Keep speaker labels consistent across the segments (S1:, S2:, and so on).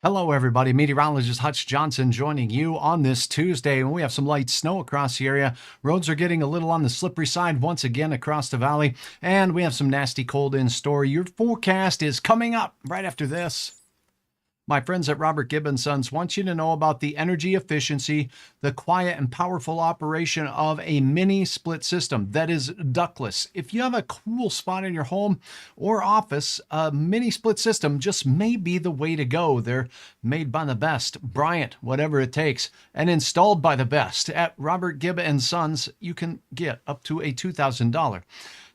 S1: Hello, everybody. Meteorologist Hutch Johnson joining you on this Tuesday. We have some light snow across the area. Roads are getting a little on the slippery side once again across the valley, and we have some nasty cold in store. Your forecast is coming up right after this. My friends at Robert Gibb & Sons want you to know about the energy efficiency, the quiet and powerful operation of a mini split system that is ductless. If you have a cool spot in your home or office, a mini split system just may be the way to go. They're made by the best, Bryant, whatever it takes, and installed by the best. At Robert Gibb & Sons, you can get up to a $2,000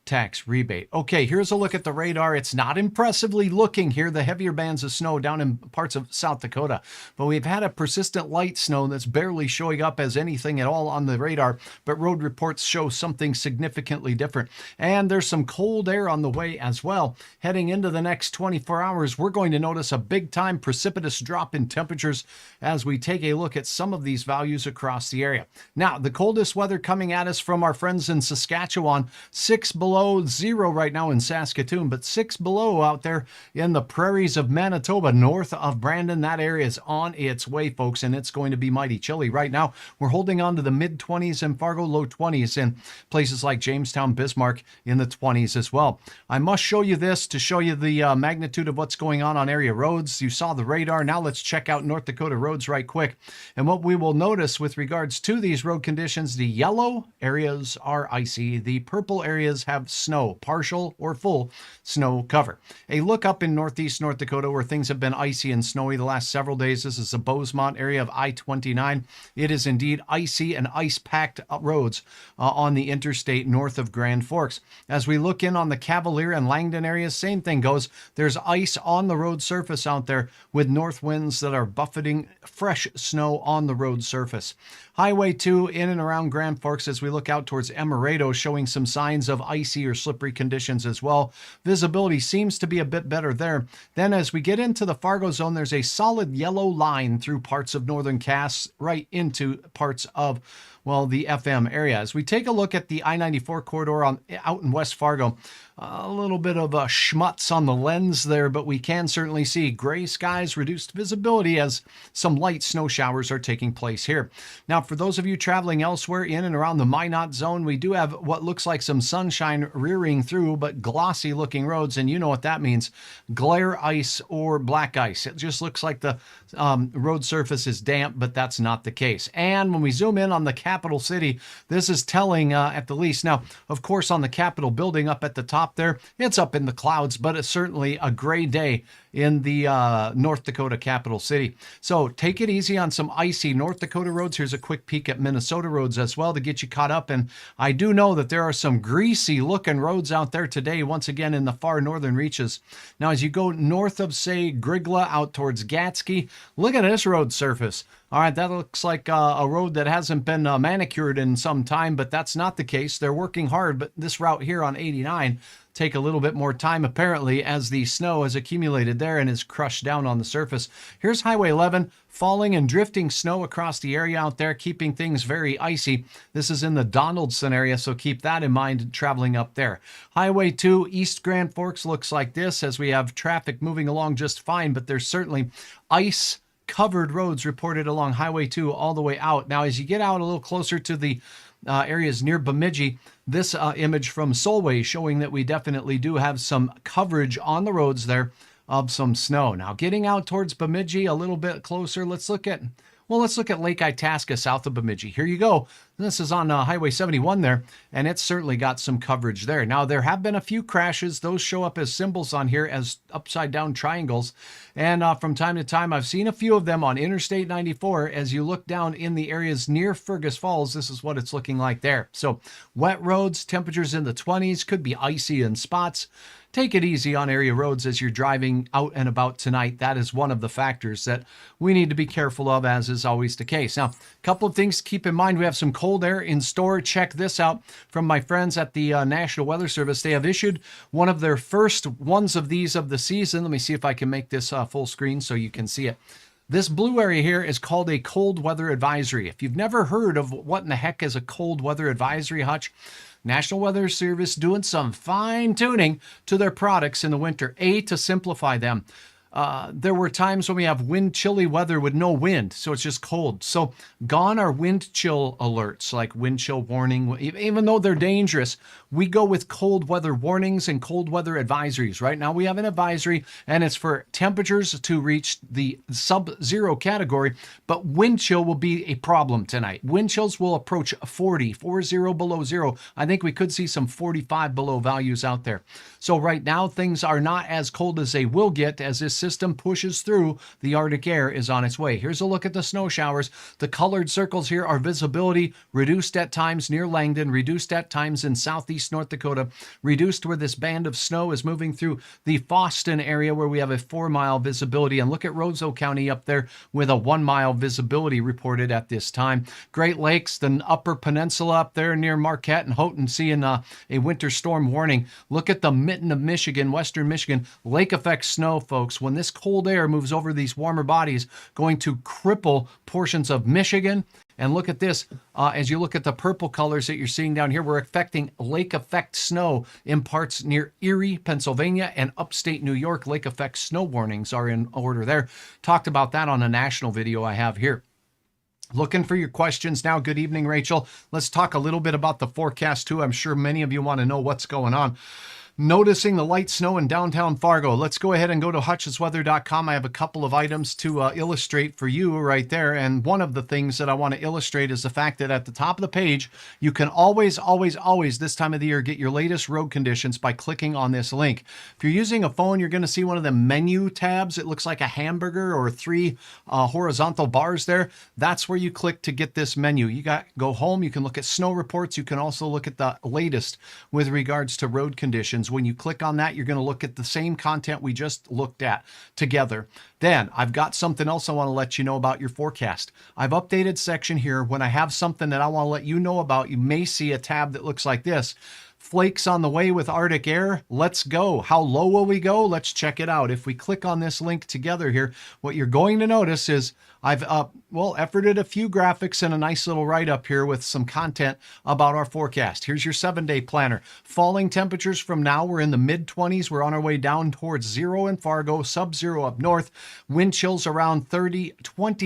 S1: tax rebate. Okay, here's a look at the radar. It's not impressively looking here, the heavier bands of snow down in parts of South Dakota, but we've had a persistent light snow that's barely showing up as anything at all on the radar, but road reports show something significantly different. And there's some cold air on the way as well. Heading into the next 24 hours, we're going to notice a big time precipitous drop in temperatures as we take a look at some of these values across the area. Now, the coldest weather coming at us from our friends in Saskatchewan, 6 below zero right now in Saskatoon, but 6 below out there in the prairies of Manitoba, north of Brandon. That area is on its way, folks, and it's going to be mighty chilly. Right now, we're holding on to the mid-20s in Fargo, low 20s in places like Jamestown, Bismarck in the 20s as well. I must show you this to show you the magnitude of what's going on area roads. You saw the radar. Now let's check out North Dakota roads right quick. And what we will notice with regards to these road conditions, the yellow areas are icy. The purple areas have snow, partial or full snow cover. A look up in northeast North Dakota where things have been icy and snowy the last several days. This is the Bosemont area of I-29. It is indeed icy and ice-packed roads on the interstate north of Grand Forks. As we look in on the Cavalier and Langdon areas, same thing goes. There's ice on the road surface out there with north winds that are buffeting fresh snow on the road surface. Highway 2 in and around Grand Forks as we look out towards Emerado, showing some signs of icy or slippery conditions as well. Visibility seems to be a bit better there. Then as we get into the Fargo zone, there's a solid yellow line through parts of northern Cass right into parts of, well, the FM area. As we take a look at the I-94 corridor out in West Fargo, a little bit of a schmutz on the lens there, but we can certainly see gray skies, reduced visibility as some light snow showers are taking place here. Now, for those of you traveling elsewhere in and around the Minot zone, we do have what looks like some sunshine rearing through, but glossy looking roads, and you know what that means. Glare ice or black ice. It just looks like the road surface is damp, but that's not the case. And when we zoom in on the capital city, this is telling at the least. Now, of course, on the Capitol building up at the top there, it's up in the clouds, but it's certainly a gray day in the North Dakota capital city. So take it easy on some icy North Dakota roads. Here's a quick peek at Minnesota roads as well to get you caught up. And I do know that there are some greasy looking roads out there today, once again in the far northern reaches. Now, as you go north of, say, Grigla out towards Gatsky, look at this road surface. All right, that looks like a road that hasn't been manicured in some time, but that's not the case. They're working hard, but this route here on 89 take a little bit more time apparently as the snow has accumulated there and is crushed down on the surface. Here's Highway 11, falling and drifting snow across the area out there, keeping things very icy. This is in the Donaldson area, so keep that in mind traveling up there. Highway 2, East Grand Forks looks like this as we have traffic moving along just fine, but there's certainly ice covered roads reported along Highway 2 all the way out. Now, as you get out a little closer to the areas near Bemidji, this image from Solway showing that we definitely do have some coverage on the roads there of some snow. Now, getting out towards Bemidji a little bit closer, let's look at Lake Itasca south of Bemidji. Here you go. This is on Highway 71 there, and it's certainly got some coverage there. Now, there have been a few crashes. Those show up as symbols on here as upside-down triangles. And from time to time, I've seen a few of them on Interstate 94. As you look down in the areas near Fergus Falls, this is what it's looking like there. So, wet roads, temperatures in the 20s, could be icy in spots. Take it easy on area roads as you're driving out and about tonight. That is one of the factors that we need to be careful of, as is always the case. Now, a couple of things to keep in mind. We have some cold air in store. Check this out from my friends at the National Weather Service. They have issued one of their first ones of these of the season. Let me see if I can make this full screen so you can see it. This blue area here is called a cold weather advisory. If you've never heard of what in the heck is a cold weather advisory, Hutch, National Weather Service doing some fine tuning to their products in the winter. A, to simplify them. there were times when we have wind chilly weather with no wind, so it's just cold. So gone are wind chill alerts, like wind chill warning. Even though they're dangerous, we go with cold weather warnings and cold weather advisories. Right now we have an advisory, and it's for temperatures to reach the sub-zero category, but wind chill will be a problem tonight. Wind chills will approach 40 below zero. I think we could see some 45 below values out there. So right now things are not as cold as they will get as this system pushes through. The Arctic air is on its way. Here's a look at the snow showers. The colored circles here are visibility reduced at times near Langdon, reduced at times in southeast North Dakota, reduced where this band of snow is moving through the Fosston area where we have a 4-mile visibility. And look at Roseau County up there with a 1-mile visibility reported at this time. Great Lakes, the upper peninsula up there near Marquette and Houghton, seeing a winter storm warning. Look at the mitten of Michigan, western Michigan, lake effect snow, folks. When this cold air moves over these warmer bodies, going to cripple portions of Michigan. And look at this, as you look at the purple colors that you're seeing down here, we're affecting lake effect snow in parts near Erie, Pennsylvania, and upstate New York. Lake effect snow warnings are in order there. Talked about that on a national video I have here. Looking for your questions now. Good evening, Rachel. Let's talk a little bit about the forecast too. I'm sure many of you want to know what's going on. Noticing the light snow in downtown Fargo. Let's go ahead and go to hutchesweather.com. I have a couple of items to illustrate for you right there. And one of the things that I want to illustrate is the fact that at the top of the page, you can always this time of the year get your latest road conditions by clicking on this link. If you're using a phone, you're going to see one of the menu tabs. It looks like a hamburger or 3 horizontal bars there. That's where you click to get this menu. You go home. You can look at snow reports. You can also look at the latest with regards to road conditions. When you click on that, you're going to look at the same content we just looked at together. Then I've got something else I want to let you know about your forecast. I've updated section here. When I have something that I want to let you know about, you may see a tab that looks like this. Flakes on the way with Arctic air. Let's go. How low will we go? Let's check it out. If we click on this link together here, what you're going to notice is I've efforted a few graphics and a nice little write-up here with some content about our forecast. Here's your 7-day planner. Falling temperatures from now. We're in the mid-20s. We're on our way down towards 0 in Fargo, sub-zero up north. Wind chills around 20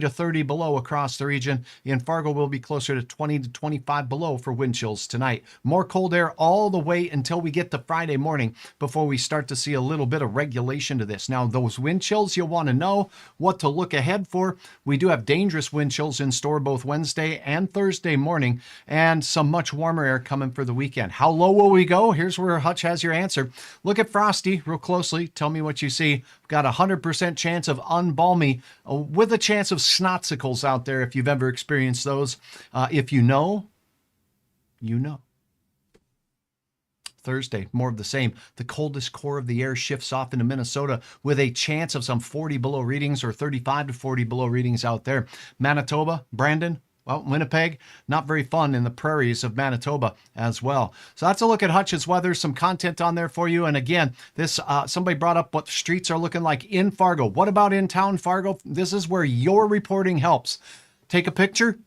S1: to 30 below across the region. In Fargo, we'll be closer to 20 to 25 below for wind chills tonight. More cold air all the way until we get to Friday morning before we start to see a little bit of regulation to this. Now, those wind chills, you'll want to know what to look ahead for. We do have dangerous wind chills in store both Wednesday and Thursday morning, and some much warmer air coming for the weekend. How low will we go? Here's where Hutch has your answer. Look at Frosty real closely. Tell me what you see. We've got a 100% chance of unbalmy with a chance of snotsicles out there if you've ever experienced those. If you know, you know. Thursday, more of the same. The coldest core of the air shifts off into Minnesota with a chance of some 40 below readings or 35 to 40 below readings out there. Manitoba, Brandon, well, Winnipeg, not very fun in the prairies of Manitoba as well. So that's a look at Hutch's weather, some content on there for you. And again, this somebody brought up what the streets are looking like in Fargo. What about in town Fargo? This is where your reporting helps. Take a picture.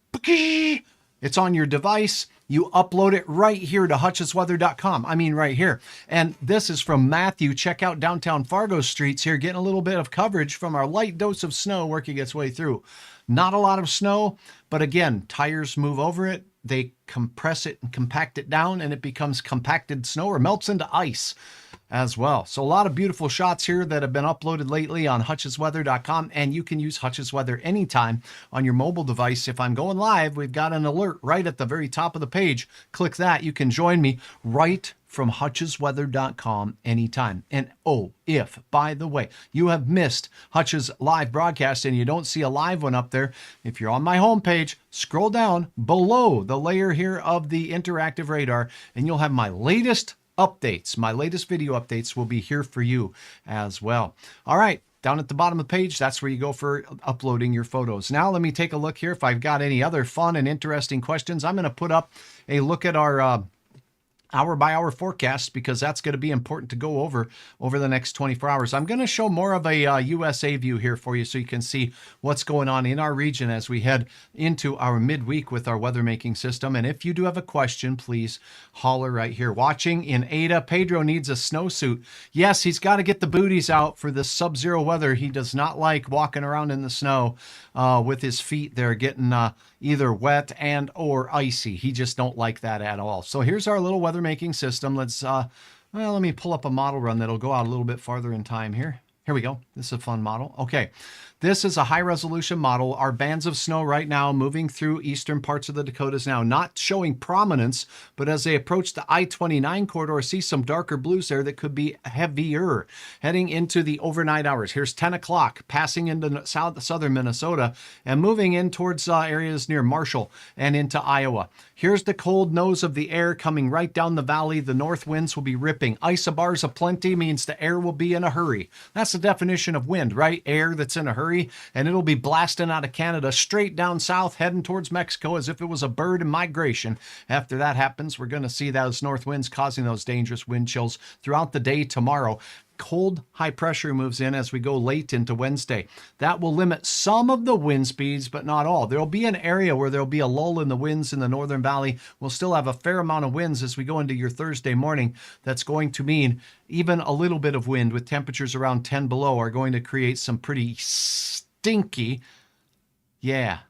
S1: It's on your device. You upload it right here to hutchesweather.com. I mean, right here. And this is from Matthew. Check out downtown Fargo streets here, getting a little bit of coverage from our light dose of snow working its way through. Not a lot of snow, but again, tires move over it. They compress it and compact it down, and it becomes compacted snow or melts into ice as well. So a lot of beautiful shots here that have been uploaded lately on hutchesweather.com, and you can use Hutch's Weather anytime on your mobile device. If I'm going live, we've got an alert right at the very top of the page. Click that. You can join me right from hutchesweather.com anytime. And oh, if, by the way, you have missed Hutch's live broadcast and you don't see a live one up there, if you're on my homepage, scroll down below the layer here of the interactive radar, and you'll have my latest updates. My latest video updates will be here for you as well. All right. Down at the bottom of the page, that's where you go for uploading your photos. Now, let me take a look here. If I've got any other fun and interesting questions, I'm going to put up a look at our hour by hour forecast, because that's going to be important to go over the next 24 hours. I'm going to show more of a USA view here for you so you can see what's going on in our region as we head into our midweek with our weather making system. And if you do have a question, please holler right here. Watching in Ada, Pedro needs a snowsuit. Yes, he's got to get the booties out for this sub-zero weather. He does not like walking around in the snow with his feet there getting either wet and or icy. He just don't like that at all. So here's our little weather making system. Let's let me pull up a model run that'll go out a little bit farther in time here. Here we go. This is a fun model. Okay. This is a high resolution model. Our bands of snow right now moving through eastern parts of the Dakotas now, not showing prominence, but as they approach the I-29 corridor, see some darker blues there that could be heavier heading into the overnight hours. Here's 10 o'clock, passing into southern Minnesota and moving in towards areas near Marshall and into Iowa. Here's the cold nose of the air coming right down the valley. The north winds will be ripping. Isobars aplenty means the air will be in a hurry. That's the definition of wind, right? Air that's in a hurry. And it'll be blasting out of Canada straight down south, heading towards Mexico as if it was a bird in migration. After that happens, we're going to see those north winds causing those dangerous wind chills throughout the day tomorrow. Cold high pressure moves in as we go late into Wednesday. That will limit some of the wind speeds, but not all. There'll be an area where there'll be a lull in the winds in the Northern Valley. We'll still have a fair amount of winds as we go into your Thursday morning. That's going to mean even a little bit of wind with temperatures around 10 below are going to create some pretty stinky,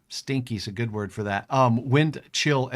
S1: stinky is a good word for that, wind chill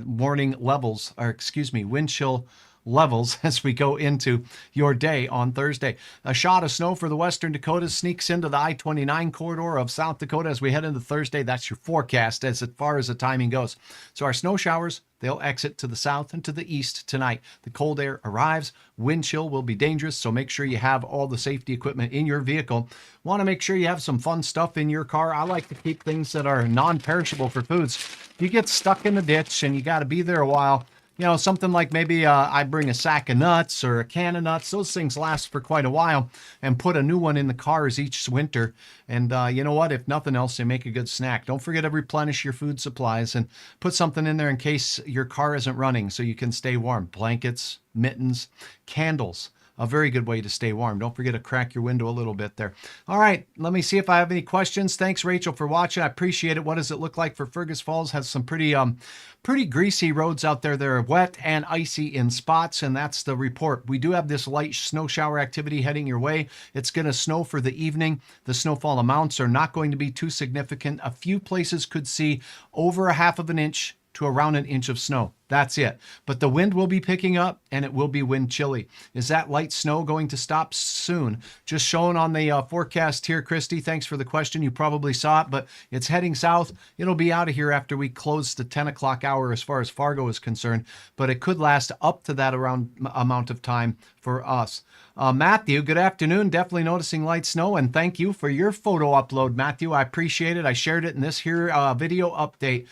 S1: warning levels, or excuse me, wind chill levels as we go into your day on Thursday. A shot of snow for the western Dakotas sneaks into the I-29 corridor of South Dakota as we head into Thursday. That's your forecast as far as the timing goes. So our snow showers, they'll exit to the south and to the east tonight. The cold air arrives. Wind chill will be dangerous, so make sure you have all the safety equipment in your vehicle. Want to make sure you have some fun stuff in your car. I like to keep things that are non-perishable for foods. If you get stuck in the ditch and you got to be there a while, you know, something like maybe I bring a sack of nuts or a can of nuts. Those things last for quite a while, and put a new one in the cars each winter. And you know what? If nothing else, they make a good snack. Don't forget to replenish your food supplies and put something in there in case your car isn't running so you can stay warm. Blankets, mittens, candles. A very good way to stay warm. Don't forget to crack your window a little bit there. All right, let me see if I have any questions. Thanks, Rachel, for watching. I appreciate it. What does it look like for Fergus Falls? Has some pretty greasy roads out there. They're wet and icy in spots, and that's the report. We do have this light snow shower activity heading your way. It's going to snow for the evening. The snowfall amounts are not going to be too significant. A few places could see over a half of an inch to around an inch of snow. That's it. But the wind will be picking up and it will be wind chilly. Is that light snow going to stop soon? Just shown on the forecast here, Christy. Thanks for the question. You probably saw it, but it's heading south. It'll be out of here after we close the 10 o'clock hour as far as Fargo is concerned, but it could last up to that around amount of time for us. Matthew, good afternoon. Definitely noticing light snow, and thank you for your photo upload, Matthew. I appreciate it. I shared it in this here video update.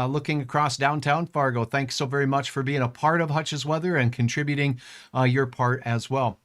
S1: Looking across downtown Fargo. Thanks so very much for being a part of Hutch's Weather and contributing your part as well.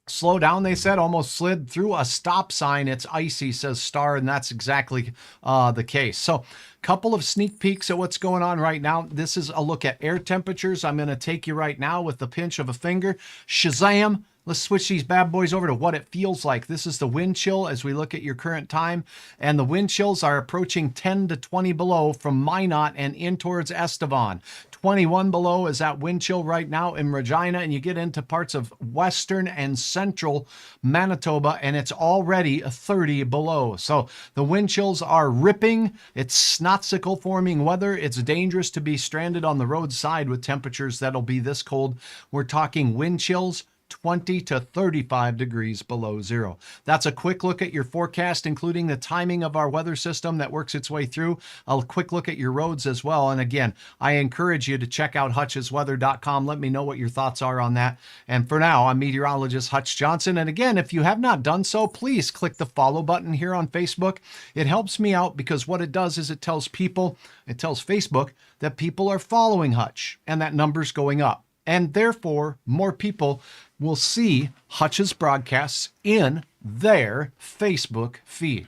S1: Slow down, they said, almost slid through a stop sign. It's icy, says Star, and that's exactly the case. So, couple of sneak peeks at what's going on right now. This is a look at air temperatures. I'm going to take you right now with the pinch of a finger. Shazam! Let's switch these bad boys over to what it feels like. This is the wind chill as we look at your current time. And the wind chills are approaching 10 to 20 below from Minot and in towards Estevan. 21 below is that wind chill right now in Regina. And you get into parts of western and central Manitoba, and it's already 30 below. So the wind chills are ripping. It's snotsicle forming weather. It's dangerous to be stranded on the roadside with temperatures that'll be this cold. We're talking wind chills 20 to 35 degrees below zero. That's a quick look at your forecast, including the timing of our weather system that works its way through. A quick look at your roads as well. And again, I encourage you to check out hutchesweather.com. Let me know what your thoughts are on that. And for now, I'm meteorologist Hutch Johnson. And again, if you have not done so, please click the follow button here on Facebook. It helps me out because what it does is it tells Facebook that people are following Hutch and that number's going up. And therefore, more people will see Hutch's broadcasts in their Facebook feed.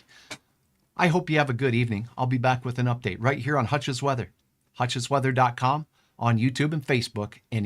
S1: I hope you have a good evening. I'll be back with an update right here on Hutch's Weather. hutchesweather.com. on YouTube and Facebook anytime.